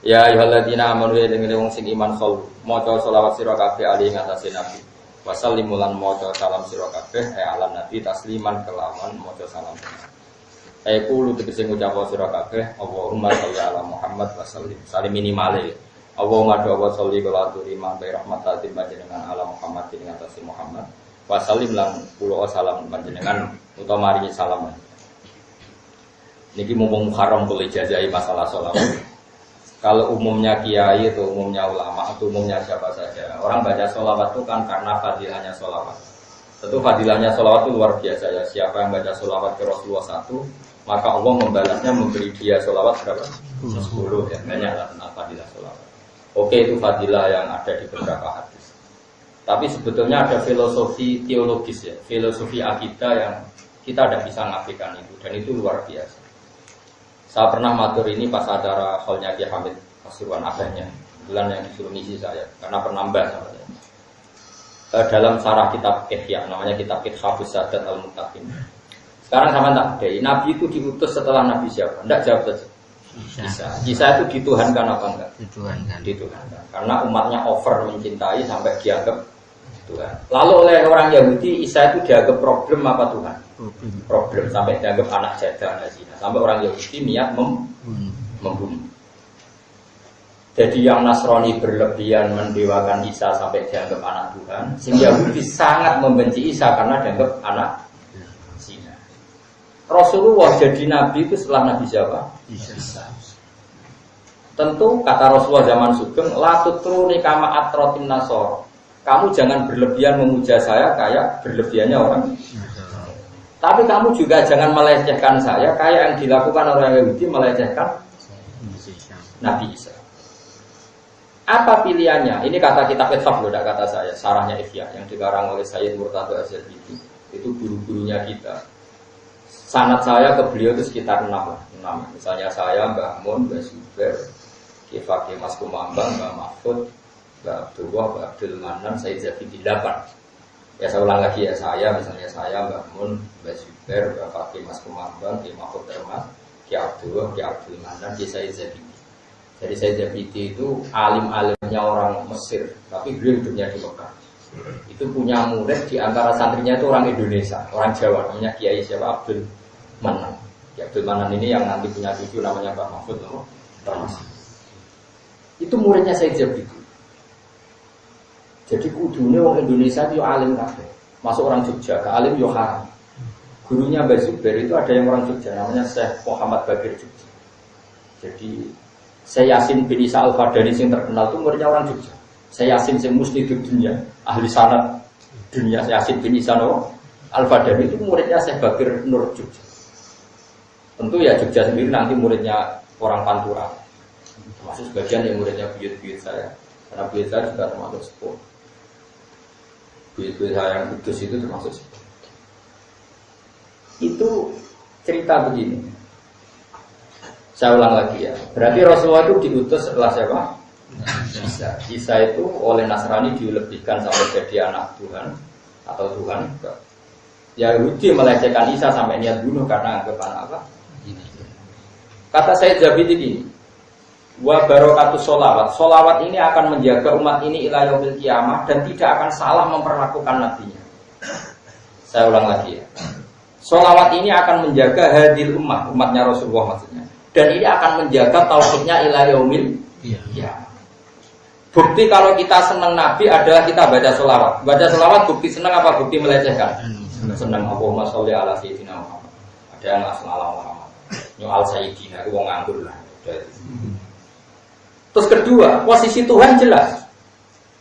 Ya ayyuhalladzina amanu ya dengan wong sing iman sol maca selawat sira kabeh ali ngatasi nabi. Wasallimu lan maca salam sira kabeh ala nabi tasliman kelawan maca salam. Kulo tegese ngucap sira kabeh Allahumma sholli ala Muhammad wa sallim. Salim minimale. Allahumma sholli wa aturi ma bi rahmatin panjenengan ala Muhammad ing ngatasi Muhammad. Wa sallim lan kula salam panjenengan utawa maringi salam. Niki mumpung Muharram kula ijazahi masalah sholawat. Kalau umumnya kiai atau umumnya ulama atau umumnya siapa saja, orang baca sholawat itu kan karena fadilahnya sholawat. Tentu fadilahnya sholawat itu luar biasa ya. Siapa yang baca sholawat ke Rasulullah 1, maka Allah membalasnya memberi dia sholawat berapa? 10 ya. Banyaklah tentang fadilah sholawat. Oke, itu fadilah yang ada di beberapa hadis. Tapi sebetulnya ada filosofi teologis ya, filosofi akidah yang kita tidak bisa ngafikan itu, dan itu luar biasa. Saya pernah matur ini pas acara hallnya Ki Hamid Pasuruan abahnya, bulan yang disuruh ngisi saya, karena penambah namanya. Dalam sarah kitab Ihya, namanya kitab Ithabus Sadat Al-Muttaqin. Sekarang sama tak dari Nabi itu diutus setelah Nabi siapa? Tidak jawab saja. Isa itu dituhankan apa enggak? Dituhankan. Karena umatnya over mencintai sampai dianggap Tuhan. Lalu oleh orang Yahudi Isa itu dianggap problem apa Tuhan? Problem sampai dianggap anak jadah, anak zina. Sampai orang Yahudi niat membunuh. Jadi yang Nasrani berlebihan mendewakan Isa sampai dianggap anak Tuhan, sing Yahudi sangat membenci Isa karena dianggap anak zina. Rasulullah jadi nabi itu setelah Nabi siapa? Isa. Tentu kata Rasulullah zaman Sugeng, la tutruni kama atrotin nasor. Kamu jangan berlebihan memuja saya kayak berlebihannya orang. Tapi kamu juga jangan melecehkan saya kayak yang dilakukan orang Yahudi melecehkan Nabi Isa. Apa pilihannya? Ini kata kitab Ithaf loh, tidak kata saya. Sarahnya Ihya yang dikarang oleh Sayyid Murtado Az-Zabidi. Itu guru-gurunya kita. Sanad saya ke beliau itu sekitar 6. Misalnya saya, Mbah Mun, Mbah Zubair, Ki Fakih Mas Kumambang, Mbah Mahfud, Mbak Abdullah, Mbak Abdul Manan, Sayyid Zabidi 8. Ya saya ulang lagi ya, saya misalnya saya, Mbak Mun, Mbak Zubair, Mbak Fakih Mas Kumambang, Ki Mahfud Termas, Ki Abdullah, Ki Abdul Manan, Ki Sayyid Zabidi. Jadi Sayyid Zabidi itu alim-alimnya orang Mesir, tapi beliau hidupnya di Mekah. Itu punya murid di antara santrinya itu orang Indonesia, orang Jawa, namanya Kiai siapa? Abdul Manan. Ki Abdul Manan ini yang nanti punya cucu namanya Mbak Mahfud Termas. Itu muridnya Sayyid Zabidi. Jadi kudunya orang Indonesia itu alim kabeh. Masuk orang Jogja, ke alim yo haram. Gurunya Mbah Zubair itu ada yang orang Jogja, namanya Syekh Muhammad Bagir Jogja. Jadi Syekh Yasin bin Isa Al-Fadani yang terkenal itu muridnya orang Jogja. Syekh Yasin yang musnidud dunia, ahli sanad dunia. Syekh Yasin bin Isa Al-Fadani itu muridnya Syekh Bagir Nur Jogja. Tentu ya Jogja sendiri nanti muridnya orang Pantura. Termasuk sebagian yang muridnya buyut-buyut saya. Karena buyut saya juga termasuk sepuh. Buyut-buyut saya yang kudus itu termasuk sepuh. Itu cerita begini. Saya ulang lagi ya. Berarti Rasulullah itu diutus setelah siapa? Isa. Isa itu oleh Nasrani dilebihkan sampai jadi anak Tuhan atau Tuhan. Yahudi melecehkan Isa sampai niat bunuh karena anggap anak apa? Kata Sayyid Zabidi ini, wa barakatus sholawat. Sholawat ini akan menjaga umat ini ila yaumil qiyamah dan tidak akan salah memperlakukan nabinya. Saya ulang lagi ya. Sholawat ini akan menjaga hadil umatnya Rasulullah maksudnya. Dan ini akan menjaga tauhidnya ila yaumil qiyamah. Bukti kalau kita senang Nabi adalah kita baca sholawat. Baca sholawat bukti senang apa bukti melecehkan? Senang. Allahumma sholli ala sayyidina Muhammad. Ada yang nggak senang Muhammad. Nyual sayyidina, uang nganggur lah. Terus kedua, posisi Tuhan jelas.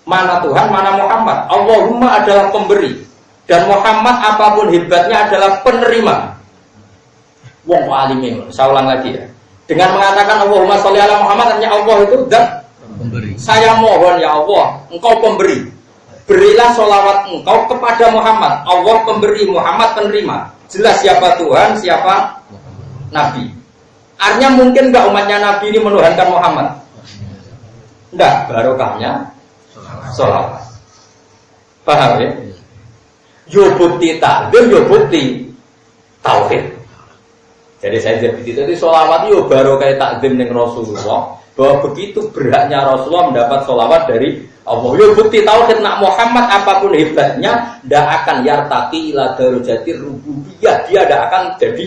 Mana Tuhan, mana Muhammad. Allahumma adalah pemberi. Dan Muhammad apapun hebatnya adalah penerima. Wong alimnya. Saya ulang lagi ya. Dengan mengatakan Allahumma sholli ala Muhammad, artinya Allah itu zat pemberi. Saya mohon ya Allah, engkau pemberi. Berilah sholawat engkau kepada Muhammad. Allah pemberi, Muhammad penerima. Jelas siapa Tuhan, siapa Nabi. Artinya mungkin enggak umatnya Nabi ini menuhankan Muhammad? Enggak, barokahnya sholawat. Paham ya? Yo bukti takbir, yo bukti tauhid. Jadi saya jadi itu sholawat itu baru kayak takdim dengan Rasulullah, bahwa begitu beratnya Rasulullah mendapat sholawat dari Allah. Yo bukti tauhid nak Muhammad apapun hebatnya, tidak akan yartaqi ila darajati rububiyah, dia tidak akan jadi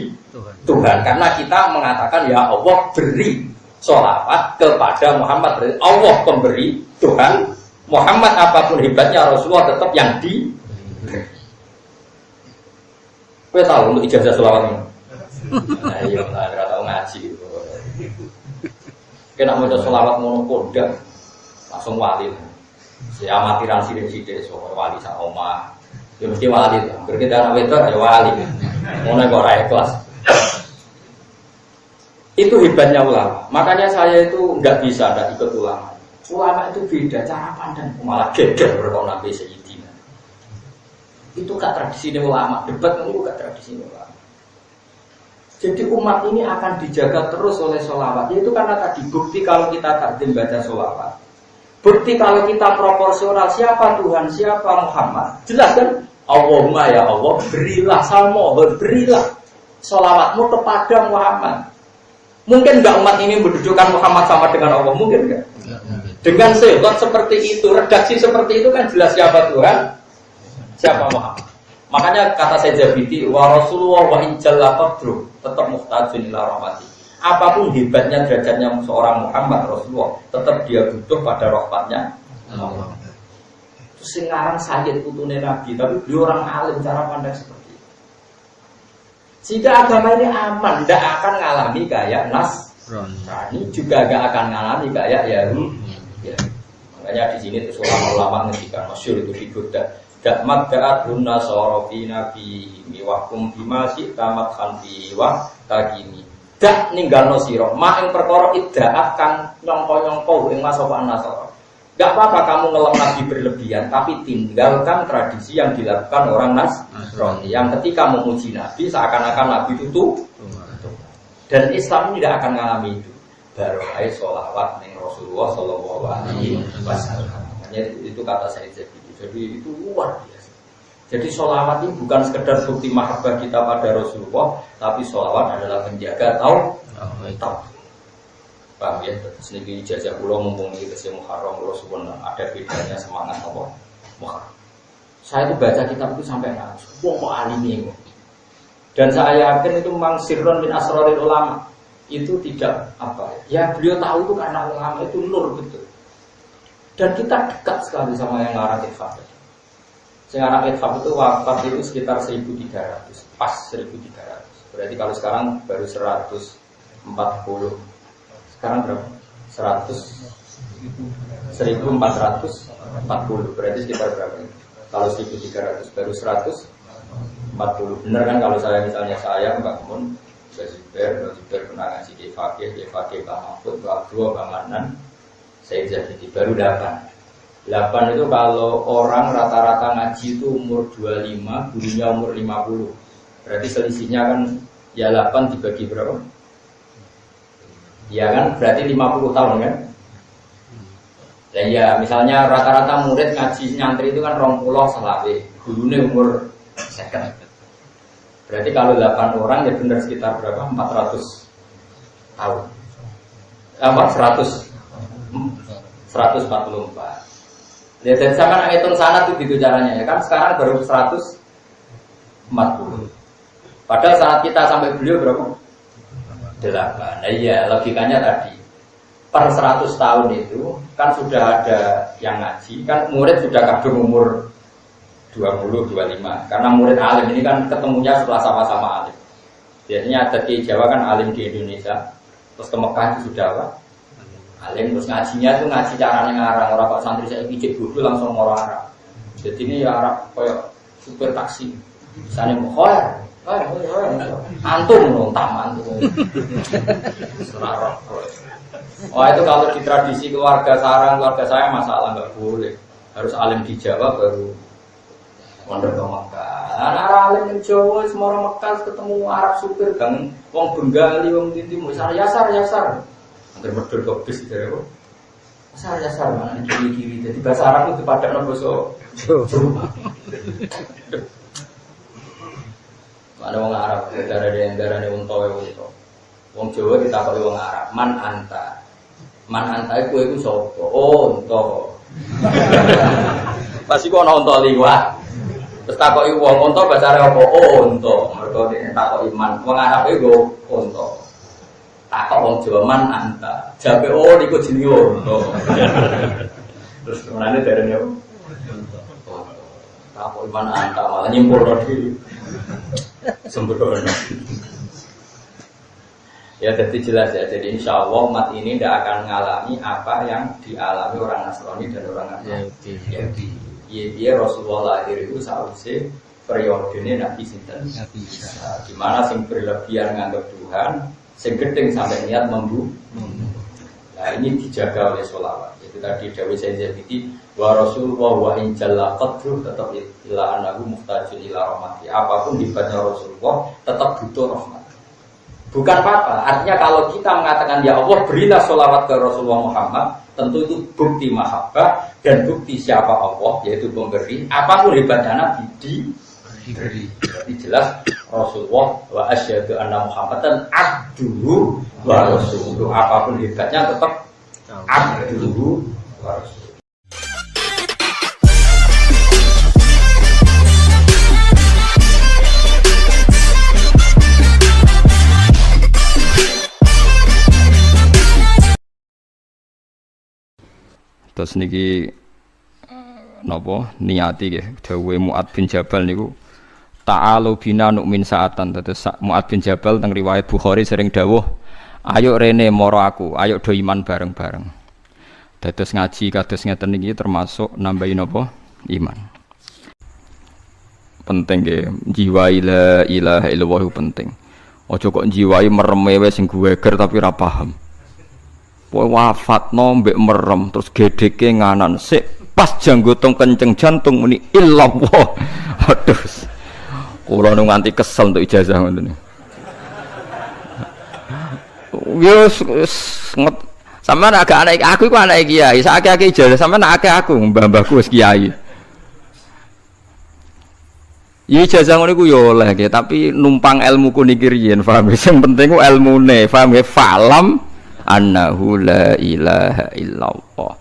Tuhan. Karena kita mengatakan ya Allah beri sholawat kepada Muhammad, dari Allah pemberi Tuhan. Muhammad apapun hebatnya Rasulullah tetap yang di. Kau tahu untuk ijazah sholawat ini? Nah, iya, nggak tahu ngaji. Kena mau sholawat monopoda, langsung wali. Si amatiran sidik-sidik soal wali sak omah. Ya mesti wali. Berkita anak wedok ya wali. Ngono kok ora ikhlas. Itu hebatnya ulama. Makanya saya itu enggak bisa enggak ikut ulama. Ulama itu beda cara pandang, malah geger berkau Nabi Sayyidina. Itu gak tradisi ulama. Debat itu gak tradisi ulama. Jadi umat ini akan dijaga terus oleh sholawat. Itu karena tadi bukti kalau kita takdim baca sholawat. Bukti kalau kita proporsional siapa Tuhan, siapa Muhammad. Jelas kan? Allahumma ya Allah, berilah salmohon, berilah sholawatmu kepada Muhammad. Mungkin nggak umat ini mendudukan Muhammad sama dengan Allah? Mungkin nggak? Dengan sifat seperti itu, redaksi seperti itu kan jelas siapa Tuhan, siapa Muhammad. Makanya kata saya Jabiti, wa Rasulullah wa injalla qadru, tetap muhtajun ila rahmati. Apapun hebatnya derajatnya seorang Muhammad Rasulullah, tetap dia butuh pada rahmatnya Allah. Terus sekarang Sayyid putune Nabi, tapi beliau orang alim, cara pandang seperti itu. Jika agama ini aman, tidak akan ngalami kayak Nasrani, juga gak akan ngalami kayak Yahudi. Ya. Makanya di sini terus ulama-ulama ngendikan masyhur itu di Buddha. Dakmat da'at hunna sorofi nabi miwakum bimasi tamat khanfi wa takimi. Dak ninggalno sira mak ing perkara iddaat kang nyongko-nyongko ing masokan nasara. Gak apa-apa kamu ngelem nabi berlebihan, tapi tinggalkan tradisi yang dilakukan orang Nasrani yang ketika memuji nabi seakan-akan nabi itu tuh. Dan Islam tidak akan mengalami itu. Baru ayat sholawat ning Rasulullah Shallallahu Alaihi Wasallam. Makanya itu kata saya jadi itu luar biasa. Jadi sholawat ini bukan sekedar bukti mahabbah kita pada Rasulullah, tapi sholawat adalah penjaga tauhid. Paham ya? Sedikit ijazah pulau mumpung ini kesini Muharram Rasulullah ada bedanya semangat Allah Muharram. Saya itu baca kitab itu sampai nangis. Wah kok alim ini. Dan saya yakin itu memang sirron min asroril ulama. Itu tidak apa ya beliau tahu itu karena ulama itu nur betul. Dan kita dekat sekali sama yang ngarang Itfaq. Yang ngarang Itfaq itu wafat itu sekitar 1.300, pas 1.300. Berarti kalau sekarang baru 140. Sekarang berapa? 1.440. Berarti sekitar berapa? Kalau 1.300 baru 140. Benar kan kalau saya misalnya saya Mbak Mun Mbak Zubair pernah ngasih di Fakih Pak Mahfud, Pak Abdul, Pak Manan, saya jadi baru 8 itu kalau orang rata-rata ngaji itu umur 25, gurunya umur 50. Berarti selisihnya kan ya 8 dibagi berapa? Ya kan berarti 50 tahun kan? Dan ya misalnya rata-rata murid ngaji nyantri itu kan 20 selawe, gurunya umur 50. Berarti kalau 8 orang ya benar sekitar berapa? 400 tahun. 144. Ya dan sama ngitung sana tuh gitu caranya ya kan sekarang baru 140. Padahal saat kita sampai beliau berapa? 8. Nah iya logikanya tadi per 100 tahun itu kan sudah ada yang ngaji kan murid sudah kadung umur 20, 25. Karena murid alim ini kan ketemunya setelah sama-sama alim. Biasanya ada di Jawa kan alim di Indonesia. Terus ke Mekah itu sudah apa? Alim. Terus ngajinya tuh ngaji caranya ngarang. Orang kok santri saya pijit bodoh langsung orang Arab. Jadi ini ya Arab kayak supir taksi. Misalnya mau antum nontam antum. Serarok. Oh itu kalau di tradisi keluarga sarang keluarga saya masalah nggak boleh. Harus alim di Jawa baru mondok ke Mekah. Arab alim di Jawa semua orang Mekah ketemu Arab supir kan wong Bengali wong Timur yasar. Hampir medhur ke bis dari kok. Yasar mana kiri-kiri. Jadi bahasa Arab itu padakno basa Jawa. Ada wong Arab, darane unta unta. Wong Jawa ditakoki wong Arab, "Man anta?" Man anta iku sapa? Oh, unta. Pas iku ana unta liwat. Terus takoki wong unta basare apa? Oh, unta. Mergo takoki man. Wong Arab iku unta. Takok wong Jawa man anta. Jabe oh niku jenenge unta. Terus menane darane unta. Takoki man anta malah nyimpulno dhewe. Sembrono. Ya jadi jelas ya. Jadi insya Allah umat ini tidak akan mengalami apa yang dialami orang Nasrani dan orang Yahudi. Iya Rasulullah lahir itu seharusnya periodenya Nabi Sinten. Di mana sing berlebihan menganggap Tuhan, sing gedeng sampai niat membunuh. Nah ini dijaga oleh sholawat. Itu tadi Dawi Sayyiditi wa Rasulullah wa injalla qadruh tetap ila anahu muhtajun ila rahmati. Apapun hebatnya Rasulullah tetap butuh rahmat. Bukan apa-apa. Artinya kalau kita mengatakan ya Allah berilah sholawat ke Rasulullah Muhammad, tentu itu bukti mahabbah dan bukti siapa Allah, yaitu pemberi. Apapun hebatnya Nabi diberi. Jadi jelas Rasulullah wa asyhadu anna Muhammadan abduhu wa rasuluh. Apapun hebatnya tetap abduhu wa rasuluh. Terus niki napa niati nggih dawuhe Mu'ad bin Jabal niku ta'alu bina nu'min sa'atan. Terus Mu'ad bin Jabal teng riwayat Bukhari sering dawuh, ayo rene moro aku, ayo do iman bareng-bareng. Dados ngaji kados ngeten niki termasuk nambahi napa iman. Penting nggih jiwai la ilaha illallah penting. Aja kok jiwai mereme wis sing guweger tapi ora paham. Wafatno mbek merem terus gedeke nganan sik pas janggotong kenceng jantung muni illallah. Aduh. Kula nu nganti kesel untuk ijazah ngoten. Yo sampean agak anak aku iku anak kiai, sakake ijazah sampean akeh aku mbah-mbahku wis kiai. Ya ijazah ngono iku yo oleh nggih, tapi numpang ilmuku niki riyen, paham? Sing penting ku ilmune, paham nggih? Falam annahu la ilaha illallah.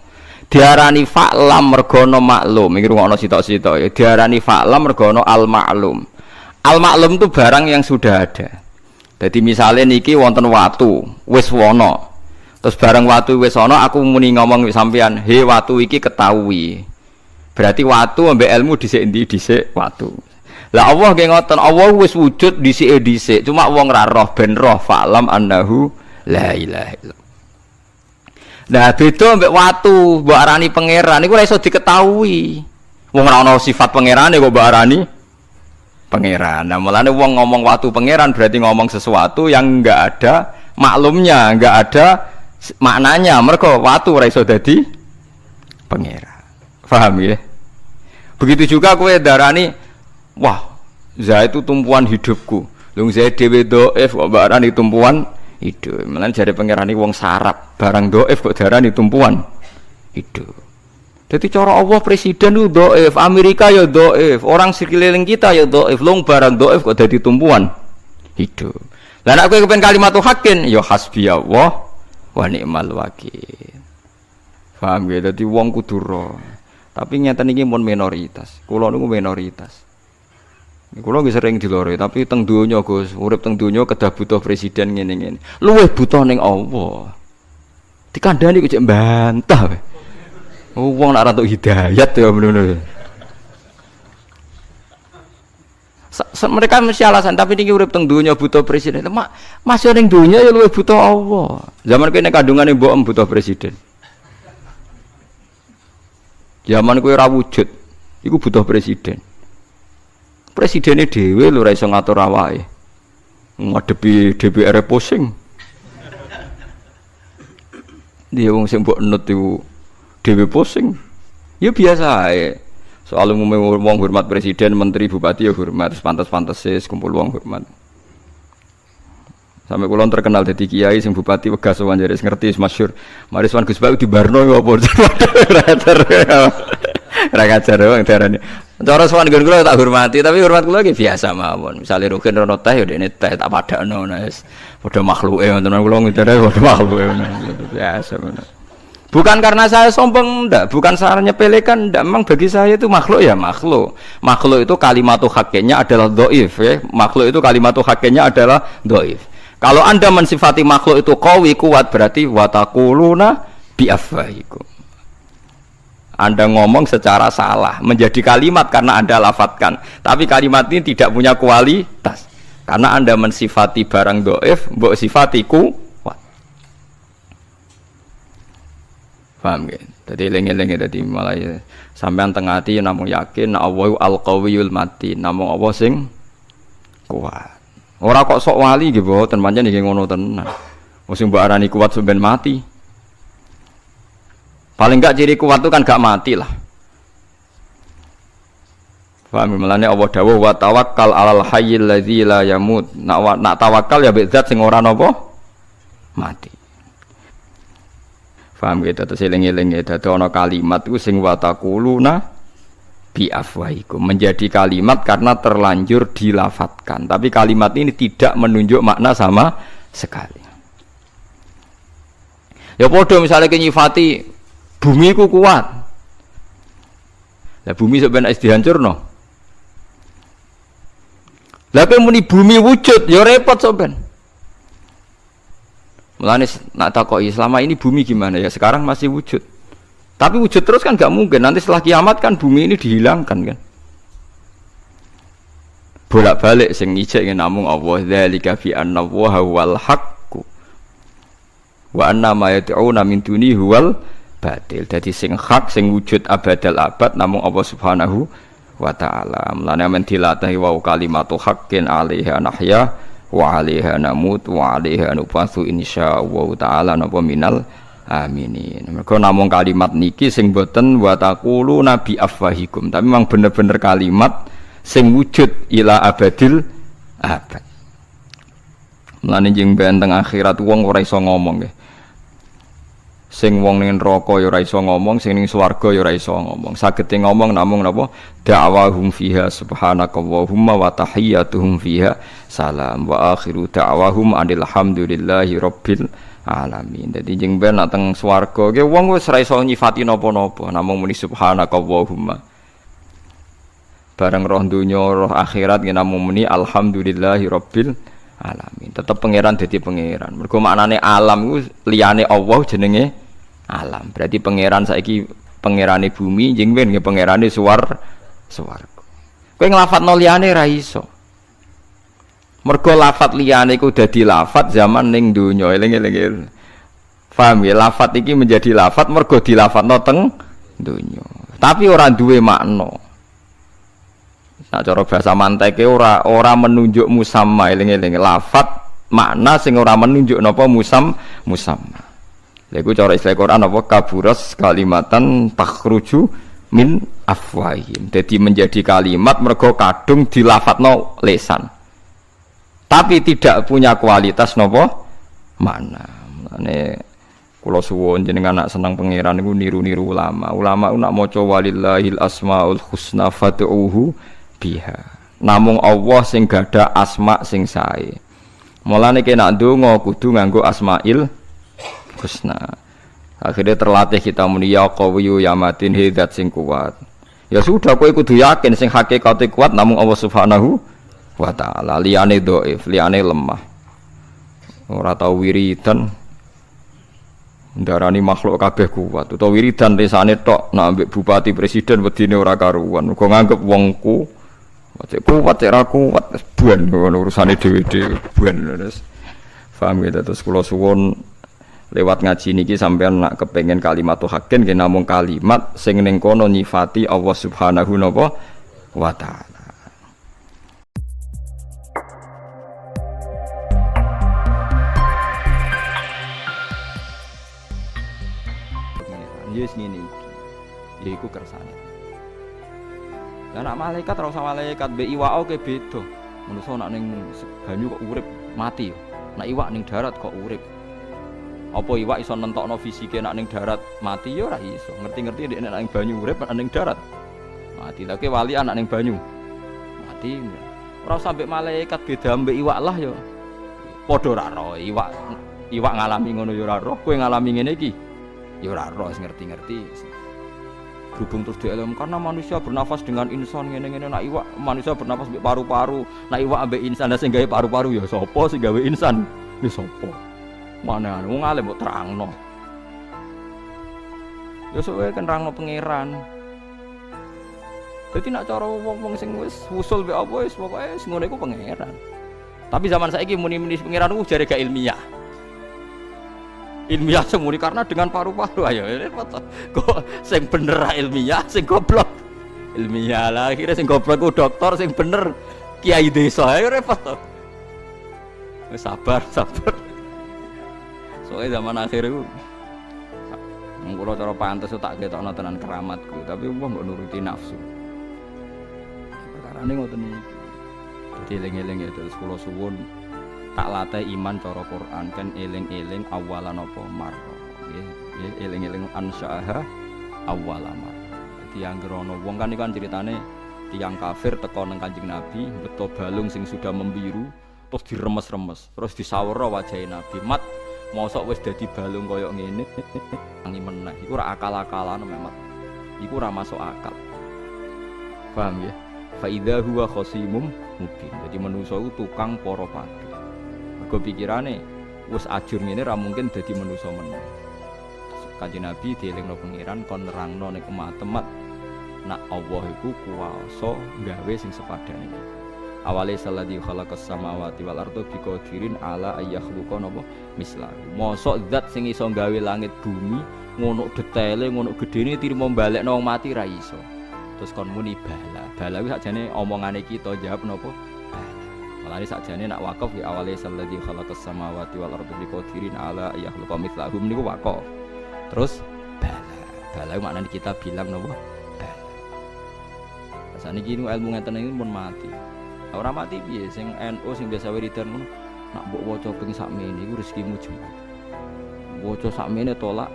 Diarani fa'lam mergono maklum. Iki rungokno sitok-sitok ya. Diarani fa'lam mergono al-ma'lum. Al-ma'lum itu barang yang sudah ada. Jadi misalnya niki wonten watu, wis wono. Terus barang watu wis ono aku muni ngomong sampean, "He watu iki ketahui." Berarti watu ambek ilmu dhisik endi dhisik watu. Lah Allah nggih ngoten, Allah wis wujud dhisik-dhisik. Cuma wong ra roh ben roh fa'lam annahu la ilaha illallah. Nah beda mbek watu mbok arani pangeran iku ora iso diketahui. Wong ora ana sifat pangerane kok mbok arani pangeran. Nah mulane wong ngomong watu pangeran berarti ngomong sesuatu yang enggak ada maklumnya, enggak ada maknanya. Mergo watu ora iso dadi pangeran. Paham ya? Begitu juga kowe darani wah, Zaid itu tumpuan hidupku. Lung Zaid dhewe dhaif kok mbok arani tumpuan hidup. Malah jare pangeran iki wong sarap, barang dhaif kok darani tumpuan hidup. Jadi cara Allah presiden itu dhaif, Amerika ya dhaif, orang sekeliling kita ya dhaif, long barang dhaif kok dadi tumpuan hidup. Lah nek kowe kepen kalimat hakin ya hasbiyallah wa ni'mal wakil. Paham ya? Dadi wong kudu ro. Tapi nyata iki mun minoritas. Kula niku minoritas. Kulo nggih sering dilore, tapi teng donya Gus, urip teng donya kedah butuh presiden ngene-ngene. Luwih butuh ning Allah. Dikandani kok cek mbantah. Wong nek ora entuk hidayat ya bener-bener. Mereka mesti alasan, tapi niki urip teng donya butuh presiden. Masih ning donya ya luwih butuh Allah. Zaman kene kandungane mbok butuh presiden. Zaman kowe ora wujud, iku butuh presiden. Presidennya dhewe lho ora iso ngatur awake. Ngadepi DPR pusing. Dia wong sing mbok nut iku dhewe pusing. Ya biasa ae. Soal umume wong hormat presiden, menteri, bupati ya hormat, pantes-pantese kumpul wong hormat. Sampai kula terkenal dadi kiai sing bupati Wegas Wanjaris ngerti masyhur. Mari Gus Bak dibarno apa. Ra ngajar wong darane. Cara sowan nggon kula tak hormati, tapi hormat kula iki biasa mawon. Misale Rukin rono teh ya dene teh tak padakno wis. Padha makhluke wonten kula ngidare padha makhluke biasa ngono. Bukan karena saya sombong ndak, bukan saya nyepelekan ndak, memang bagi saya itu makhluk ya makhluk. Makhluk itu kalimatu hakiknya adalah dhaif ya. Makhluk itu kalimatu hakiknya adalah dhaif. Kalau Anda mensifati makhluk itu qawi kuat berarti wa taquluna bi afwahikum. Anda ngomong secara salah, menjadi kalimat karena Anda lafadzkan. Tapi kalimat ini tidak punya kualitas. Karena Anda mensifati barang dhaif, mbok sifati kuat. Paham nggih? Dadi eling-eling dadi malah sampean teng ati namung yakin Allahu al-qawiyul matin, namung Allah sing kuat. Ora kok sok wali nggih mboten, pancen nggih ngono tenan. Wong sing mbok arani kuat sampean mati. Paling enggak ciri kuat itu kan gak mati lah. Paham melane Allah dawuh wa tawakkal 'alal hayyil ladzi la yamut. Nak tawakal ya mek zat sing ora napa mati. Paham gitu terus eling-eling dadi ana kalimat iku sing wa taquluna bi afwahikum, menjadi kalimat karena terlanjur dilafadzkan. Tapi kalimat ini tidak menunjuk makna sama sekali. Ya padha misale nyifati bumi ku kuat. Lah bumi sampeyan wis dihancurno. Lah kowe muni bumi wujud ya repot sampeyan. Mulane nak takoki selama ini bumi gimana ya? Sekarang masih wujud. Tapi wujud terus kan gak mungkin. Nanti setelah kiamat kan bumi ini dihilangkan kan. Bolak-balik sing ngijek namung Allah dzalika fi anna wa huwal haqq. Wa anna ma yad'una min duni huwal batil. Jadi sing hak sing wujud abadal abad namung Allah Subhanahu wa taala. Mulane men dilatahi wa kalimatu haqqin 'alaiha nahya wa 'alaiha namut wa 'alaiha nubatsu insyaallah taala napa minal aminin. Mergo namung kalimat niki sing boten wa taqulu nabi afwahikum, tapi memang bener-bener kalimat sing wujud ila abadil abad. Mulane jeng ben teng akhirat wong ora iso ngomong nggih. Sing wong ning neraka ya ora iso ngomong, sing ning swarga ya ora iso ngomong. Sagete ngomong namung napa da'wahum fiha subhanakallahumma wa tahiyyatuhum fiha salam wa akhiru da'wahum alhamdulillahi rabbil alamin. Dadi jeng ben nek teng swarga ki wong wis ora iso nyifati napa-napa, namung muni subhanakallahumma. Bareng roh dunya roh akhirat ki namung muni alhamdulillahi rabbil alamin. Tetep pangeran dadi pangeran. Mergo maknane alam iku liyane Allah jenenge alam. Berarti pangeran saiki pangerane bumi jeng ben nggih pangerane swarga. Kowe nglafadzno liyane ra iso. Mergo lafadz liyane iku dadi lafadz zaman ning donya. Eling-eling. Paham ya? Lafadz iki menjadi lafadz mergo dilafadzno teng donya. Tapi ora duwe makna. Nah cara bahasa manteke ora menunjuk musamma. Eling-eling. Lafadz makna sing ora menunjuk napa musamma. Lha iku cara istilah Quran apa kaburas kalimatan takhruju min afwahim. Jadi menjadi kalimat mergo kadung dilafadzno lisan. Tapi tidak punya kualitas napa makna. Mane kula suwun jenengan nak seneng pangeran niku niru-niru ulama. Ulama nak maca walillahil asmaul husna fad'uhu biha. Namung Allah sing gadah asma sing sae. Mulane nek ndonga kudu nganggo asmail husna. Akhirnya terlatih kita muni ya qawiyyu ya matin hidat sing kuat. Ya sudah kowe kudu yakin sing hakikate kuat namung Allah Subhanahu wa taala. Liyane dhaif, liyane lemah. Ora tau wiridan ndarani makhluk kabeh kuat. Utawa wiridan resane tok nak ambek bupati presiden wedine ora karuan. Uga nganggep wongku kuat cek ra kuat buan urusane dhewe-dhewe buan terus. Paham gitu terus kula suwun lewat ngaji niki sampean nak kepengin kalimat haqqin nggih namung kalimat sing ning kono nyifati Allah Subhanahu wa taala. Yes ngene iki. Yaiku kersane. Lah nak malaikat ora usah malaikat mbek iwak oke beda. Manusa nak ning banyu kok urip mati. Nak iwak ning darat kok urip. Apa iwak iso nentokno fisike nek ning darat mati ya ora iso. Ngerti-ngerti nek ning banyu urip nek ning darat. mati. Tapi wali anak ning banyu mati. Ora sampai malaikat beda ambek iwak lah ya. Padha ra roh iwak ngalami ngono ya ora roh, kowe ngalami ngene iki ya ora roh, ngerti-ngerti. Berhubung terus dielem karena manusia bernafas dengan insan ngene-ngene, nak iwak manusia bernafas ambek paru-paru, nak iwak ambek insan sing gawe paru-paru ya sapa sing gawe insan? Ya sapa? Mana wong alim mbok terangno. Ya sok kan nerangno pangeran. Dadi nak cara wong-wong sing wis usul mbek apa wis pokoke wis ngono iku pangeran. Tapi zaman saiki muni-muni pangeran ku jare gak ilmiah. Ilmiah semuni karena dengan paru-paru ayo repot. Kok sing bener ilmiah, sing goblok ilmiah lah. Akhirnya sing goblok ku dokter, sing bener kiai desa. Ayo repot to. Wis sabar. Soalnya zaman akhir itu kula cara pantes tak ketokno tenan keramatku, tapi wong mbok nuruti nafsu. Perkarane ngoten iki. Dadi eling-eling ya terus kula suwun tak latih iman cara Quran kan eling-eling awalan apa marra. Nggih, eling-eling ansyaha awalan marra. Dadi anggere ana wong kan iku ceritane tiyang kafir teko nang Kanjeng Nabi, beto balung sing sudah membiru, terus diremes-remes, terus disawara wajahe Nabi. Mat, mosok wis dadi balung koyo ngene. Tangi meneh. Iku ora akal-akalan memang. Iku ora masuk akal. Paham ya? Fa idza huwa khasimum mubin. Jadi manusa iku tukang para padu. Mergo pikirane wis ajur ngene ra mungkin dadi manusa meneh. Kanjeng Nabi dielingno pangeran kon nerangno nek umat-umat nak Allah iku kuwasa gawe sing sepadane. Awale salladzi khalaqas samawati wal arda biqadirin ala ayakhluqa napa mislahu. Mosok zat sing iso gawe langit bumi ngono detaile ngono gedene tirimo balekno wong mati ra iso. Terus kon muni bala. Bala kuwi sakjane omongane kita jawab napa? Bala. Malane sakjane nak wakaf ya awale salladzi khalaqas samawati wal arda biqadirin ala ayakhluqa mislahu niku wakaf. Terus bala. Bala maknane kita bilang napa? Bala. Saniki ilmu ngeten iki pun mati. Ora mati piye sing NU sing biasa wiridan ngono nak mbok waca ping sakmene iku rezekimu jembar. Waca sakmene tolak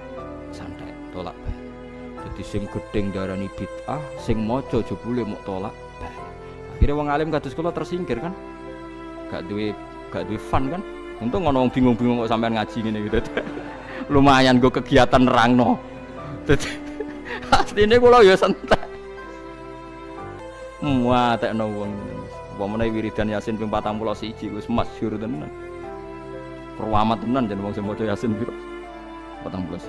santet, tolak bal. Dadi sing gedeng darani bid'ah, sing maca jebule mok tolak bal. Akhire wong alim kados kula tersingkir kan. Gak duwe fun kan. Untung ana wong bingung-bingung kok sampean ngaji ngene iki. Lumayan go kegiatan nerangno. Dadi asline kula ya santai. Tekno wong pemene wiridan Yasin ping 41 wis masyhur tenan. Keramat tenan jan wong sing maca Yasin piro? 41.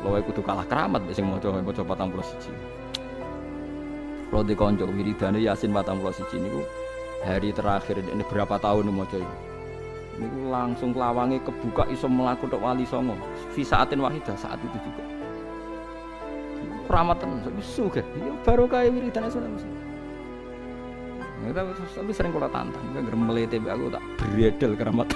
Lha wae kudu kalah keramat sing maca 41. Kalau di kanca wiridane Yasin 41 niku hari terakhir ini berapa tahun maca iki. Niku langsung lawange kebuka iso mlaku tok wali songo. Fi saatin wahidah saat itu juga. Keramat tenan wis sugih. Ya barokah wiridane sunan. Tapi sering kula tantang, gak melete aku tak bredel keramat.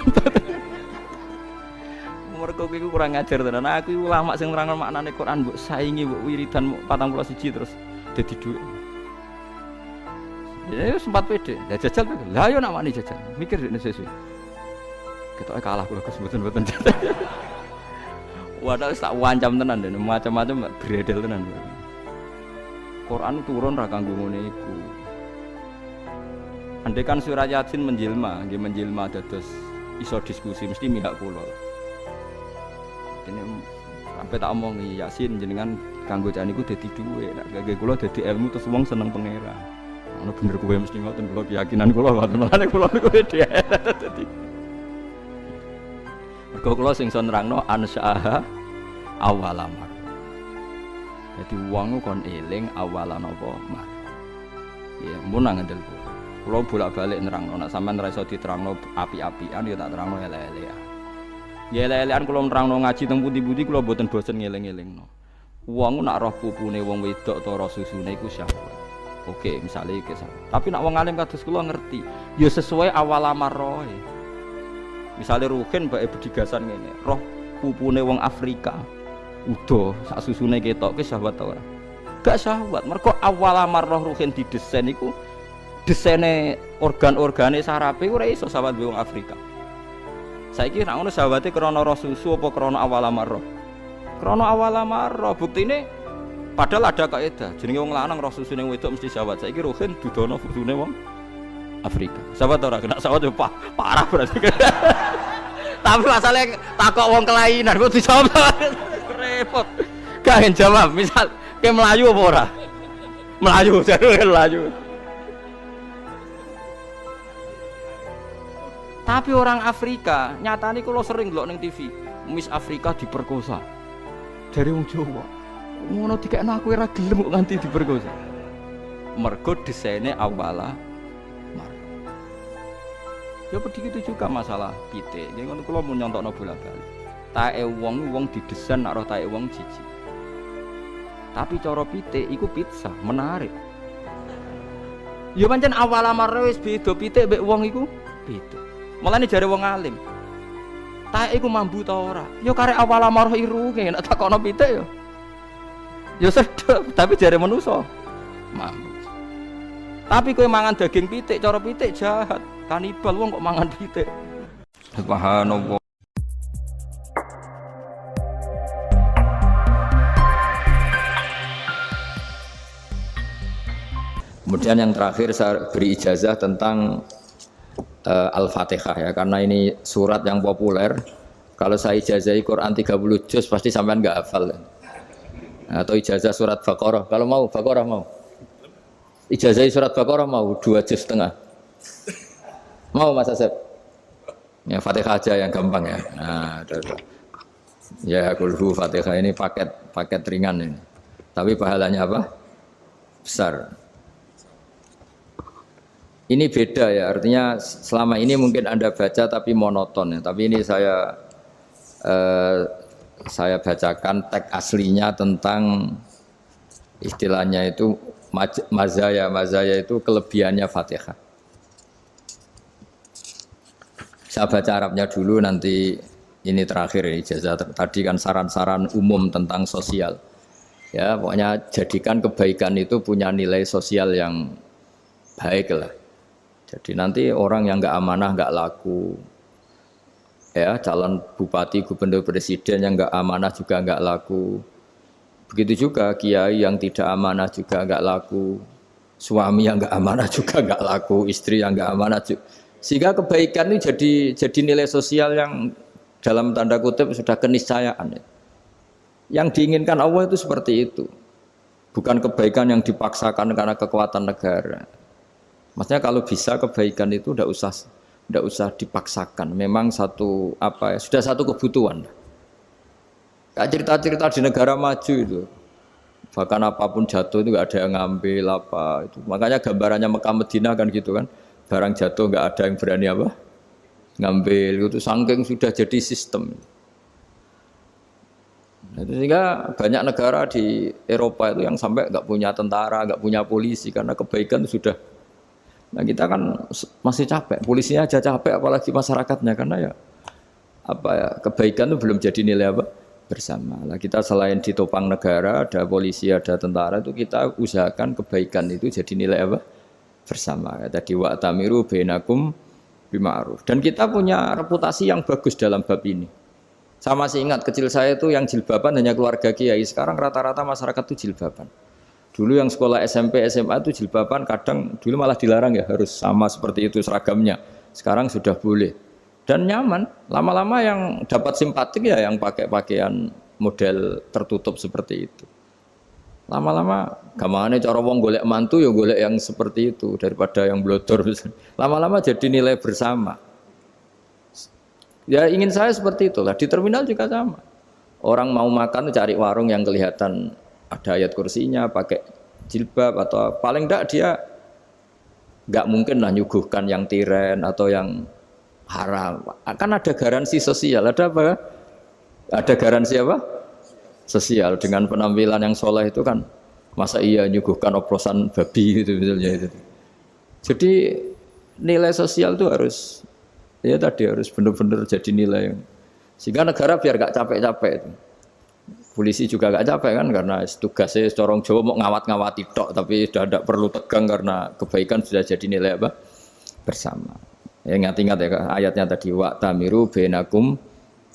Mergo iku kurang ngajar tenan. Aku iku ulama sing nerangno maknane Quran mbok saingi mbok wiridan 41 terus dadi dhuwit. Ya sempat pede. Ya jajal. Lah yo nak wani jajal. Mikir nek sesuk. Ketoke kalah kula kesebuten-beten jajal. Wadah wis tak wancam tenan den, macam-macam bredel tenan. Quran turun ra kanggo ngene iku. Andai kan surah Yasin menjelma dados iso diskusi mesti mihak kula. Dene sampai tak omongi Yasin jenengan kanggo jan niku dadi dhuwit, nek kangge kula dadi ilmu terus wong seneng pangeran. Ono bener kowe mesti ngoten kula keyakinan kula ngoten. Mulane kula niku dadi. Mergo kula sing iso nerangno ansyaha awalamar. Dadi wong kon eling awalan apa mar. Ya mun nang ngandel kula. Kula bolak-balik nerangno nek sampean ora iso diterangno api-apian ya tak terangno elek-elekan. Ya elek-elekan kula nerangno ngaji teng pundi-pundi kula mboten bosen ngeling-elingno. Wong nak roh pupune wong wedok ta roh susune iku syahwat. Oke, misale iki. Tapi nak wong alim kados kula ngerti, ya sesuai awal amarrohe. Misale ruhin bae bedigasan ngene, roh pupune wong Afrika udo sak susune ketok ki syahwat ta ora? Gak syahwat, mergo awal amarroh ruhin didesain iku desaine organ-organe sarape ora iso sahabat wong Afrika. Saiki nek ngono sahabate krana roh susu apa krana awal amarroh? Krana awal amarroh. Buktine Padahal ada kaidah, jenenge wong lanang roh susune wedok mesti sawat. Saiki rohin dudono susune wong Afrika. Sawat ora kena sawat yo parah berarti. Tapi masalahnya takok wong kelainan kok dijawab repot. Gak jawab, misal ke Melayu apa ora? Melayu, jare Melayu. Tapi orang Afrika, nyatane kula sering ndelok ning TV, Miss Afrika diperkosa. Dari wong Jawa. Ngono dikekno aku ora gelem kok nganti diperkosa. Mergo desainnya awala ya begitu juga masalah pitik. Jadi ngono kula mun nyontokno bola-bali. Tae wong didesain nek roh tae wong jijik. Tapi cara pitik iku pizza, menarik. Ya pancen awal amare wis beda pitik mbek wong iku beda. Mulane jare wong alim. Tae iku mambu ta ora? Ya karek awal amare iruke nek takono pitik ya. Ya sedep, tapi jare manusa mambu. Tapi kowe mangan daging pitik, cara pitik jahat. Kanibal wong kok mangan pitik. Subhanallah. Kemudian yang terakhir saya beri ijazah tentang Al-Fatihah ya, karena ini surat yang populer. Kalau saya ijazahi Quran 30 juz pasti sampean enggak hafal. Atau ijazah surat Baqarah, kalau mau Baqarah mau. Ijazahi surat Baqarah mau 2 juz setengah. Mau Mas Asep? Ya Fatihah aja yang gampang ya. Nah, ya kulhu Fatihah ini paket ringan ini. Tapi pahalanya apa? Besar. Ini beda ya, artinya selama ini mungkin Anda baca tapi monoton ya. Tapi ini saya bacakan teks aslinya tentang istilahnya itu mazaya itu kelebihannya Fatihah. Saya baca Arabnya dulu, nanti ini terakhir ya, ijazah tadi kan saran-saran umum tentang sosial. Ya, pokoknya jadikan kebaikan itu punya nilai sosial yang baik lah. Jadi nanti orang yang nggak amanah nggak laku. Ya, calon bupati, gubernur, presiden yang nggak amanah juga nggak laku. Begitu juga kiai yang tidak amanah juga nggak laku. Suami yang nggak amanah juga nggak laku. Istri yang nggak amanah juga. Sehingga kebaikan ini jadi nilai sosial yang dalam tanda kutip sudah keniscayaan. Yang diinginkan Allah itu seperti itu. Bukan kebaikan yang dipaksakan karena kekuatan negara. Maksudnya kalau bisa kebaikan itu tidak usah dipaksakan. Memang sudah satu kebutuhan. Kayak cerita-cerita di negara maju itu. Bahkan apapun jatuh itu nggak ada yang ngambil apa itu. Makanya gambarannya Mekah Medina kan gitu kan. Barang jatuh nggak ada yang berani apa ngambil, itu saking sudah jadi sistem. Nah, sehingga banyak negara di Eropa itu yang sampai nggak punya tentara, nggak punya polisi karena kebaikan sudah. Nah kita kan masih capek, polisinya aja capek, apalagi masyarakatnya karena ya kebaikan itu belum jadi nilai apa bersama. Nah, kita selain ditopang negara, ada polisi, ada tentara, itu kita usahakan kebaikan itu jadi nilai apa bersama. Tadi wa'tamiru bainakum bima'ruf. Dan kita punya reputasi yang bagus dalam bab ini. Saya masih ingat kecil saya itu yang jilbaban hanya keluarga kiai. Sekarang rata-rata masyarakat itu jilbaban. Dulu yang sekolah SMP, SMA itu jilbaban kadang dulu malah dilarang ya, harus sama seperti itu seragamnya. Sekarang sudah boleh. Dan nyaman. Lama-lama yang dapat simpatik ya yang pakai pakaian model tertutup seperti itu. Lama-lama gamane cara wong golek mantu ya golek yang seperti itu daripada yang blodor. Lama-lama jadi nilai bersama. Ya ingin saya seperti itulah. Di terminal juga sama. Orang mau makan cari warung yang kelihatan ada ayat kursinya, pakai jilbab atau paling enggak dia enggak mungkin lah nyuguhkan yang tiren atau yang haram. Kan ada garansi sosial, ada apa? Ada garansi apa? Sosial dengan penampilan yang soleh itu kan masa iya nyuguhkan oplosan babi gitu misalnya itu. Jadi nilai sosial itu harus ya tadi harus benar-benar jadi nilai sehingga negara biar gak capek-capek itu. Polisi juga gak capek kan karena tugasnya corong Jawa mau ngawat-ngawati tok tapi sudah tidak perlu tegang karena kebaikan sudah jadi nilai apa bersama. Ya ingat-ingat ya ayatnya tadi wa'tamiru bainakum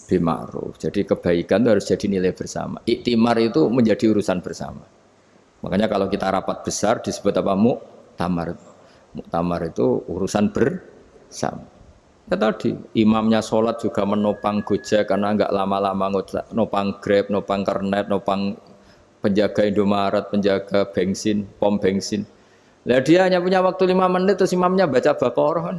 bima'ruf. Jadi kebaikan itu harus jadi nilai bersama. Iktimar itu menjadi urusan bersama. Makanya kalau kita rapat besar disebut apa? Muktamar. Muktamar itu urusan bersama. Ya tadi, imamnya sholat juga menopang Gojek karena nggak lama-lama nopang Grab, nopang Kernet, nopang penjaga Indomaret, penjaga bensin, pom bensin. Lah dia hanya punya waktu 5 menit terus imamnya baca Baqarah kan.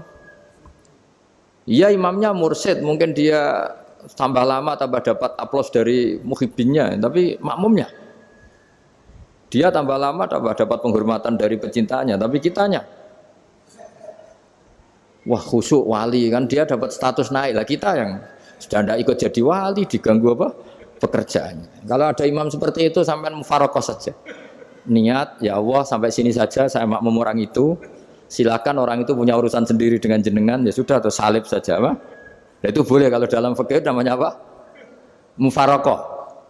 Iya imamnya mursyid, mungkin dia tambah lama tambah dapat aplaus dari muhibbinnya, tapi makmumnya dia tambah lama tambah dapat penghormatan dari pecintanya, tapi kitanya wah khusyuk wali kan dia dapat status naik lah, kita yang sudah tidak ikut jadi wali diganggu apa pekerjaannya. Kalau ada imam seperti itu sampai mufarokoh saja, niat ya Allah sampai sini saja saya makmum orang itu, silakan orang itu punya urusan sendiri dengan jenengan ya sudah atau salib saja apa. Nah, itu boleh kalau dalam fikih namanya apa? Mufarokoh.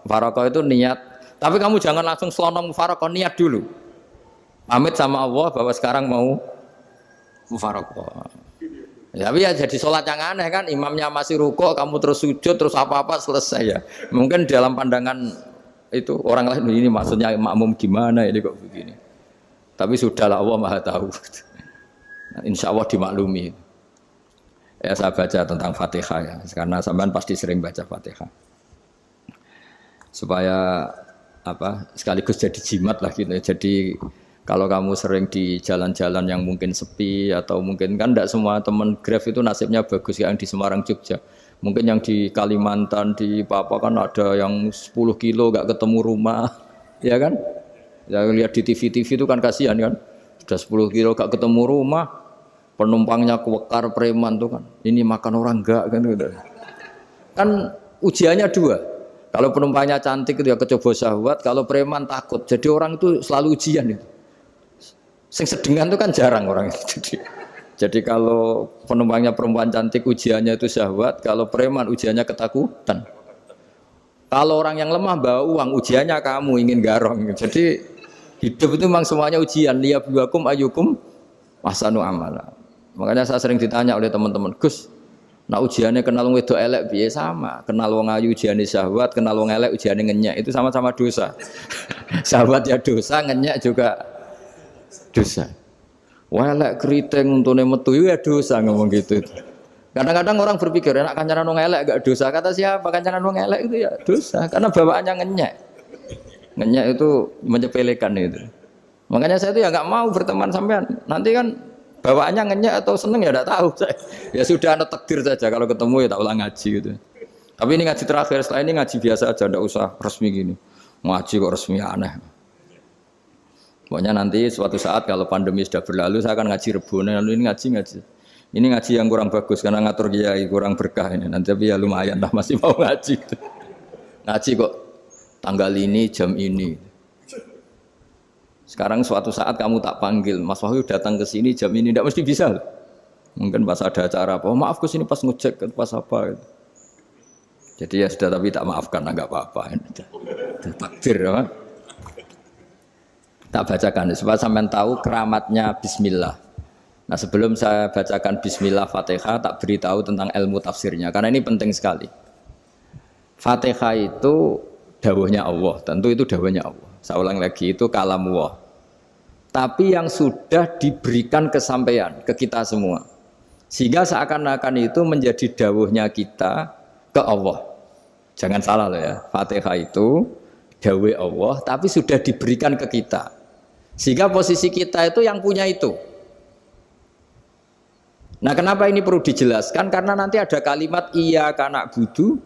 Mufarokoh itu niat. Tapi kamu jangan langsung selonong mufarokoh, niat dulu. Pamit sama Allah bahwa sekarang mau mufarokoh. Ya, tapi ya jadi sholat yang aneh kan, imamnya masih rukuk, kamu terus sujud, terus apa-apa selesai ya. Mungkin dalam pandangan itu orang lain ini maksudnya makmum gimana ini kok begini. Tapi sudahlah Allah Maha tahu. Insya Allah dimaklumi. Ya saya baca tentang Fatihah ya, karena sampean pasti sering baca Fatihah. Supaya apa sekaligus jadi jimat lah gitu. Jadi kalau kamu sering di jalan-jalan yang mungkin sepi atau mungkin kan tidak semua teman Grab itu nasibnya bagus yang di Semarang Jogja. Mungkin yang di Kalimantan di Papua kan ada yang 10 kilo gak ketemu rumah, ya kan? Ya lihat di TV-TV itu kan kasihan kan. Sudah 10 kilo gak ketemu rumah, penumpangnya kuwekar preman tuh kan. Ini makan orang enggak kan gitu. Kan ujiannya dua. Kalau penumpangnya cantik itu ya kecoba syahwat, kalau preman takut. Jadi orang itu selalu ujian itu. Sing sedengan itu kan jarang orang itu. Jadi kalau penumpangnya perempuan cantik ujiannya itu syahwat, kalau preman ujiannya ketakutan. Kalau orang yang lemah bawa uang ujiannya kamu ingin garong. Jadi hidup itu memang semuanya ujian. Liyabluwakum ayyukum ahsanu amala. Makanya saya sering ditanya oleh teman-teman, Gus, nah ujiannya kenal wong wedok elek piye sama, kenal wong ayu ujiannya syahwat, kenal wong elek ujiannya ngenyek, itu sama-sama dosa. Syahwat ya dosa, ngenyek juga dosa. Welek keriting untune metu ya dosa ngomong gitu. Kadang-kadang orang berpikir enak kancanan wong elek gak dosa. Kata siapa kancanan wong elek itu ya dosa karena bawaannya ngenyek. Ngenyek itu menyepelekan itu. Makanya saya itu ya nggak mau berteman sampean. Nanti kan bawaannya ngenyek atau seneng ya enggak tahu saya. Ya sudah ada takdir saja kalau ketemu ya tak ulang ngaji gitu. Tapi ini ngaji terakhir, setelah ini ngaji biasa aja enggak usah resmi gini. Ngaji kok resmi aneh. Pokoknya nanti suatu saat kalau pandemi sudah berlalu saya akan ngaji Rebone, lalu ini ngaji. Ini ngaji yang kurang bagus karena ngatur kiai kurang berkah ini. Nanti tapi ya lumayan lah masih mau ngaji. Ngaji kok tanggal ini jam ini. Sekarang suatu saat kamu tak panggil, Mas Wahyu datang ke sini jam ini tidak mesti bisa. Mungkin pas ada acara apa, oh, maaf ke sini pas ngecek pas apa. Jadi ya sudah tapi tak maafkan enggak apa-apa. Takdir ya. Tak bacakan supaya sampean tahu keramatnya bismillah. Nah, sebelum saya bacakan bismillah Fatihah, tak beritahu tentang ilmu tafsirnya karena ini penting sekali. Fatihah itu dawuhnya Allah, tentu itu dawuhnya Allah. Saya ulang lagi itu kalam Allah. Tapi yang sudah diberikan kesampaian ke kita semua. Sehingga seakan-akan itu menjadi dawuhnya kita ke Allah. Jangan salah loh ya. Fatihah itu dawuh Allah tapi sudah diberikan ke kita. Sehingga posisi kita itu yang punya itu. Nah kenapa ini perlu dijelaskan? Karena nanti ada kalimat iyyaka na'budu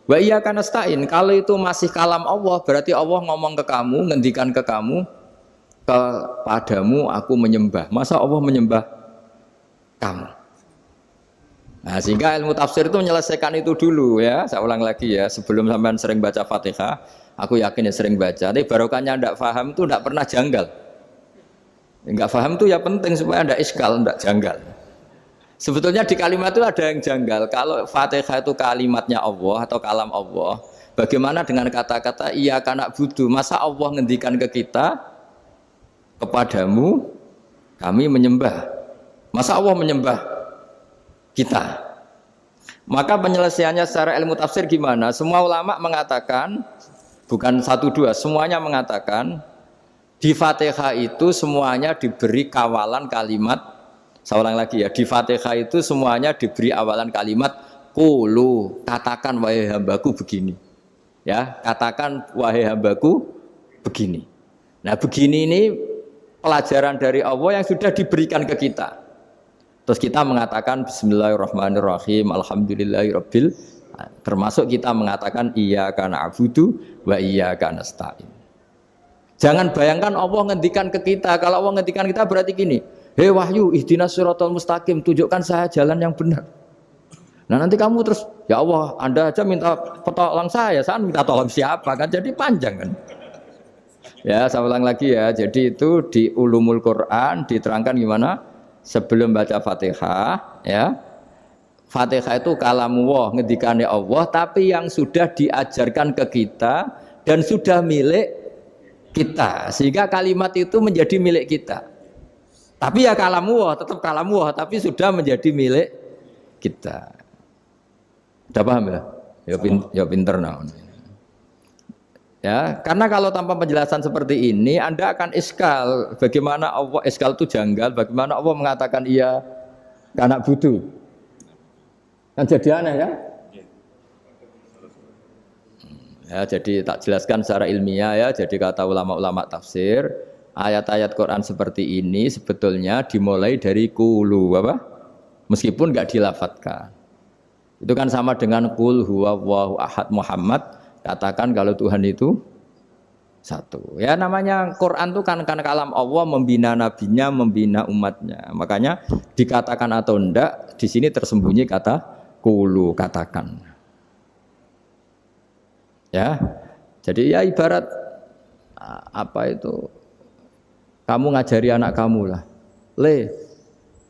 wa iyyaka nasta'in. Kalau itu masih kalam Allah, berarti Allah ngomong ke kamu, ngendikan ke kamu, kepadamu aku menyembah. Masa Allah menyembah kamu? Nah sehingga ilmu tafsir itu menyelesaikan itu dulu ya. Saya ulang lagi ya, sebelum sampean sering baca Fatihah, aku yakin ya sering baca. Tapi barokahnya tidak paham itu tidak pernah janggal. Enggak paham itu ya penting supaya tidak iskal, tidak janggal. Sebetulnya di kalimat itu ada yang janggal. Kalau Fatihah itu kalimatnya Allah atau kalam Allah, bagaimana dengan kata-kata iyyaka na'budu? Masa Allah ngendikan ke kita, kepadamu kami menyembah. Masa Allah menyembah kita? Maka penyelesaiannya secara ilmu tafsir gimana? Semua ulama mengatakan, bukan satu dua, semuanya mengatakan Di Fatihah itu semuanya diberi kawalan kalimat, saya ulang lagi ya, di Fatihah itu semuanya diberi awalan kalimat qulu, katakan wahai hambaku begini. Ya, katakan wahai hambaku begini. Nah, begini ini pelajaran dari Allah yang sudah diberikan ke kita. Terus kita mengatakan bismillahirrahmanirrahim, alhamdulillahirabbil, termasuk kita mengatakan iyyaka na'budu wa iyyaka nasta'in. Jangan bayangkan Allah ngendikan ke kita. Kalau Allah ngendikan kita berarti gini, hei wahyu ihdinas siratal mustaqim, tunjukkan saya jalan yang benar. Nah nanti kamu terus, ya Allah, Anda aja minta tolong saya minta tolong siapa kan, jadi panjang kan. Ya, saya ulang lagi ya. Jadi itu di Ulumul Quran diterangkan gimana? Sebelum baca Fatihah, ya. Fatihah itu kalamullah, ngendikane Allah, tapi yang sudah diajarkan ke kita dan sudah milik kita, sehingga kalimat itu menjadi milik kita. Tapi ya kalamullah, tetap kalamullah, tapi sudah menjadi milik kita. Udah paham ya? Ya pinter nah. Ya, karena kalau tanpa penjelasan seperti ini, Anda akan iskal. Bagaimana Allah, iskal itu janggal, bagaimana Allah mengatakan iya karena butuh. Kan jadi aneh kan? Ya, jadi tak jelaskan secara ilmiah ya. Jadi kata ulama-ulama tafsir, ayat-ayat Quran seperti ini sebetulnya dimulai dari qulu apa? Meskipun enggak dilafatkan. Itu kan sama dengan qul huwallahu ahad Muhammad, katakan kalau Tuhan itu satu. Ya namanya Quran itu kan kalam Allah, membina nabinya, membina umatnya. Makanya dikatakan atau enggak, di sini tersembunyi kata qulu, katakan. Ya, jadi ya ibarat apa itu? Kamu ngajari anak kamu lah,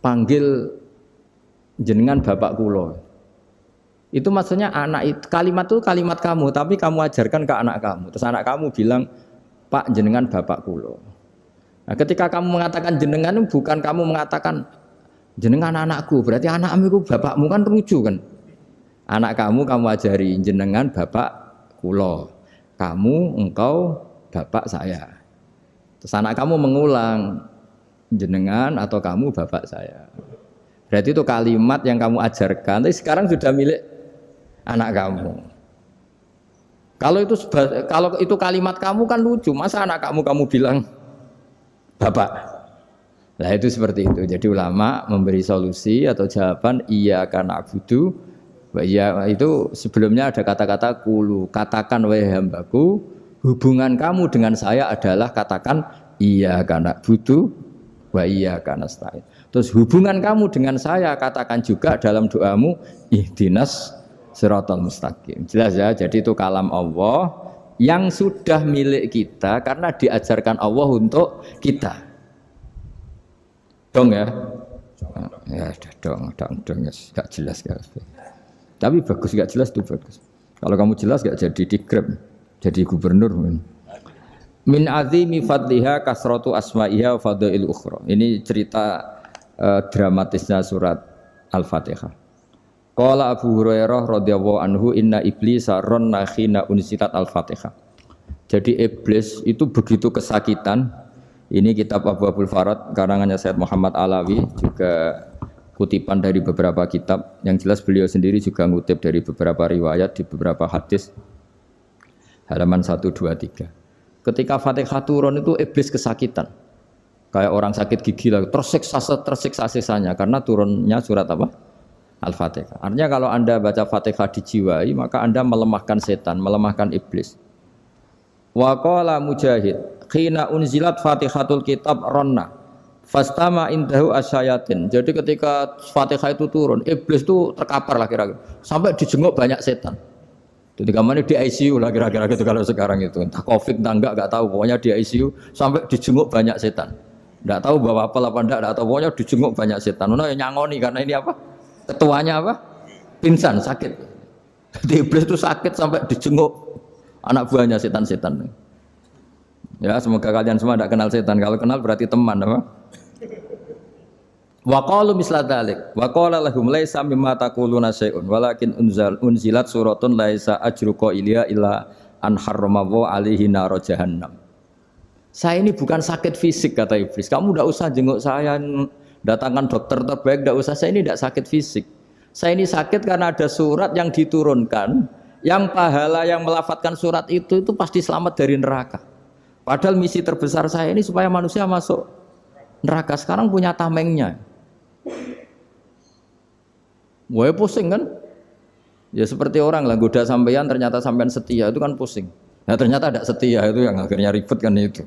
panggil jenengan bapak kulo. Itu maksudnya anak itu, kalimat itu kalimat kamu, tapi kamu ajarkan ke anak kamu. Terus anak kamu bilang, Pak jenengan bapak kulo. Nah, ketika kamu mengatakan jenengan, bukan kamu mengatakan jenengan anakku, berarti anakmu itu bapakmu, kan lucu kan? Anak kamu ajari jenengan bapak kulo, kamu engkau bapak saya. Terus anak kamu mengulang jenengan atau kamu bapak saya. Berarti itu kalimat yang kamu ajarkan, tapi sekarang sudah milik anak kamu. Kalau itu kalimat kamu kan lucu, masa anak kamu bilang bapak. Nah itu seperti itu. Jadi ulama memberi solusi atau jawaban iyyaka na'budu. Ya itu sebelumnya ada kata-kata qulu, katakan wahai hambaku, hubungan kamu dengan saya adalah katakan iyyaka na'budu wa iyyaka nasta'in. Terus hubungan kamu dengan saya katakan juga dalam doamu ihdinas siratal mustaqim. Jelas ya, jadi itu kalam Allah yang sudah milik kita karena diajarkan Allah untuk kita. Dong ya? Ya sudah dong, enggak jelas ya. Tapi bagus, gak jelas tuh bagus. Kalau kamu jelas gak jadi dikrep, jadi gubernur. Min azimi fadliha kasratu asma'iha wa fadail ukhra. Ini cerita dramatisnya surat Al-Fatihah. Qala Abu Hurairah radhiyallahu anhu inna iblisa ranna khina unzilat Al-Fatihah. Jadi iblis itu begitu kesakitan. Ini kitab Abu Abul Farad karangannya Sayyid Muhammad Alawi, juga kutipan dari beberapa kitab. Yang jelas beliau sendiri juga ngutip dari beberapa riwayat di beberapa hadis. Halaman 1, 2, 3. Ketika Fatihah turun itu iblis kesakitan. Kayak orang sakit gigi lah, tersiksa sisanya karena turunnya surat apa? Al-Fatihah. Artinya kalau Anda baca Fatihah dijiwai, maka Anda melemahkan setan, melemahkan iblis. Wa qala Mujahid, khina unzilat Fatihatul kitab ronna fastama indahu asyayatin. Jadi ketika Fatihah itu turun, iblis itu terkapar lah kira-kira. Sampai dijenguk banyak setan. Jadi kamarnya di ICU lah kira-kira gitu kalau sekarang itu. Entah Covid entah enggak tahu. Pokoknya di ICU sampai dijenguk banyak setan. Enggak tahu bawa apa enggak tahu. Pokoknya dijenguk banyak setan. Ono yang nyangoni karena ini apa? Ketuanya apa? Pingsan, sakit. Jadi iblis itu sakit sampai dijenguk anak buahnya setan-setan. Ya, semoga kalian semua tidak kenal setan. Kalau kenal berarti teman apa? Wa qalu misla dzalik wa qala lahum laisa mimma taquluna syai'un walakin unzilat suratun laisa ajru qailiha illa an harrama wa alaihi nar jahannam. Saya ini bukan sakit fisik kata iblis. Kamu tidak usah jenguk saya, datangkan dokter terbaik, tidak usah. Saya ini tidak sakit fisik. Saya ini sakit karena ada surat yang diturunkan, yang pahala yang melafadzkan surat itu pasti selamat dari neraka. Padahal misi terbesar saya ini supaya manusia masuk neraka. Sekarang punya tamengnya. Wah pusing kan? Ya seperti orang lah goda sampean ternyata sampean setia itu kan pusing. Nah ternyata tidak setia itu yang akhirnya ribet kan itu.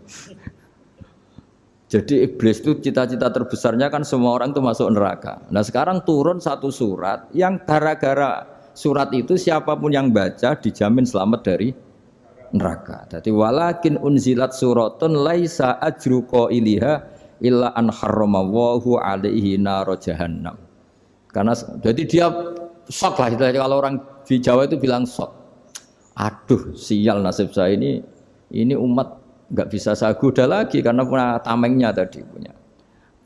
Jadi iblis itu cita-cita terbesarnya kan semua orang itu masuk neraka. Nah sekarang turun satu surat yang gara-gara surat itu siapapun yang baca dijamin selamat dari neraka. Jadi walakin unzilat suratun laisa ajru qailiha illa an harramallahu alaihi nar jahannam. Karena jadi dia shock lah kalau orang di Jawa itu bilang shock. Aduh sial nasib saya ini umat nggak bisa saya goda lagi karena punya tamengnya tadi punya.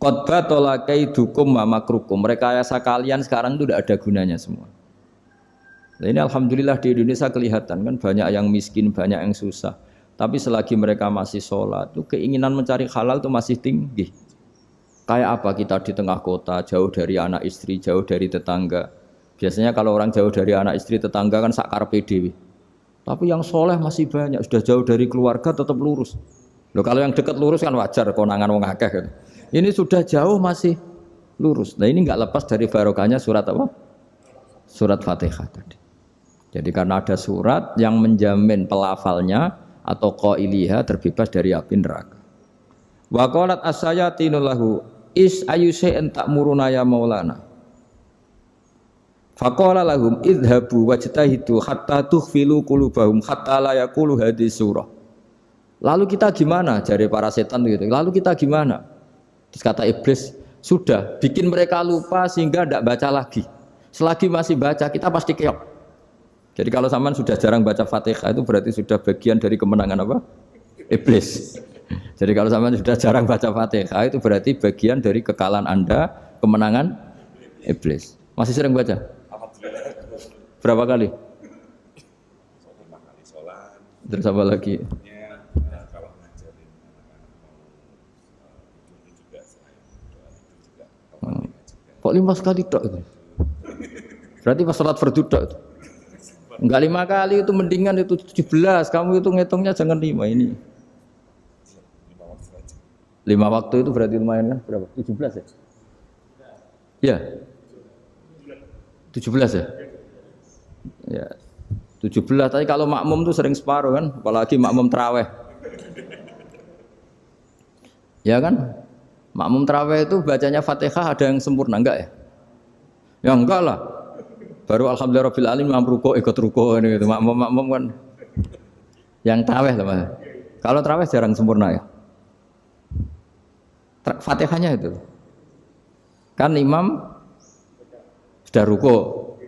Qad tolakaidukum wa makrukum. Rekayasa kalian sekarang itu tidak ada gunanya semua. Nah, ini alhamdulillah di Indonesia kelihatan kan banyak yang miskin, banyak yang susah. Tapi selagi mereka masih sholat, itu keinginan mencari halal itu masih tinggi. Kayak apa kita di tengah kota, jauh dari anak istri, jauh dari tetangga. Biasanya kalau orang jauh dari anak istri, tetangga kan sakar PDW. Tapi yang soleh masih banyak, sudah jauh dari keluarga tetap lurus. Loh kalau yang dekat lurus kan wajar, konangan wong akeh kan. Ini sudah jauh masih lurus. Nah ini nggak lepas dari barokahnya surat apa? Surat Fatihah tadi. Jadi karena ada surat yang menjamin pelafalnya atau qailiha terbebas dari api neraka. Wa qalat as-sayatinu lahu is ayyusai'in ta'muruna ya maulana. Faqala lahum idhabu wajtahidu hatta tukhfilu qulubahum hatta la yaqulu hadhihi surah. Lalu kita gimana? Jari para setan gitu. Lalu kita gimana? Terus kata iblis, sudah bikin mereka lupa sehingga tidak baca lagi. Selagi masih baca kita pasti keok. Jadi kalau sampean sudah jarang baca Fatihah itu berarti sudah bagian dari kemenangan apa? Iblis. Jadi kalau sampean sudah jarang baca Fatihah itu berarti bagian dari kekalahan Anda, kemenangan iblis. Masih sering baca? Berapa kali? 5 kali sholat. Terus apa lagi? Kalau ngajarin itu juga selain doa itu juga Kok 5 kali tok itu? Berarti pas sholat fardu tok itu? Enggak 5 kali itu mendingan itu 17. Kamu itu ngitungnya jangan 5 ini. 5 waktu saja. 5 waktu itu berarti lumayan kan? Berapa? 17 ya? Ya. 17 ya? Ya. 17 tapi kalau makmum tuh sering separuh kan, apalagi makmum tarawih. Ya kan? Makmum tarawih itu bacanya Fatihah ada yang sempurna enggak ya? Ya enggak lah. Baru alhamdulillah rabbil alamin mampu ikut ruko ini gitu. Makmum kan yang tarawih lah Mas. Kalau tarawih jarang sempurna ya. Fatihahnya itu. Kan imam sudah ruko.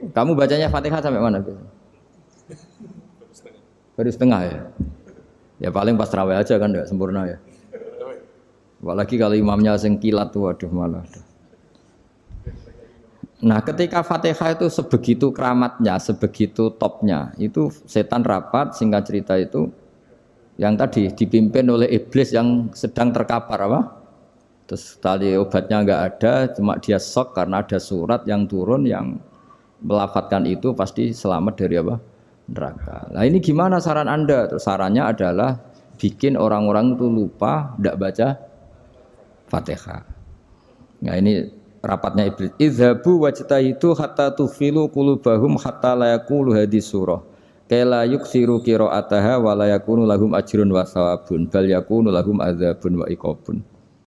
Kamu bacanya Fatihah sampai mana biasanya? Baru setengah ya. Ya paling pas tarawih aja kan enggak sempurna ya. Apalagi kalau imamnya sing kilat tuh waduh malah. Nah, ketika Fatihah itu sebegitu keramatnya, sebegitu topnya, itu setan rapat singkat cerita itu yang tadi dipimpin oleh iblis yang sedang terkapar apa? Terus tali obatnya enggak ada, cuma dia shock karena ada surat yang turun yang melafatkan itu pasti selamat dari apa? Neraka. Nah ini gimana saran Anda? Terus sarannya adalah bikin orang-orang itu lupa tidak baca Fatihah. Nah ini rapatnya iblis. Idzabu wajtahidu hatta tufilu qulubahum hatta la yaqulu hadhihi surah. Kala yuksiru qira'ataha wa la yakunu lahum ajrun wa thawabun bal yakunu lahum adzabun wa iqabun.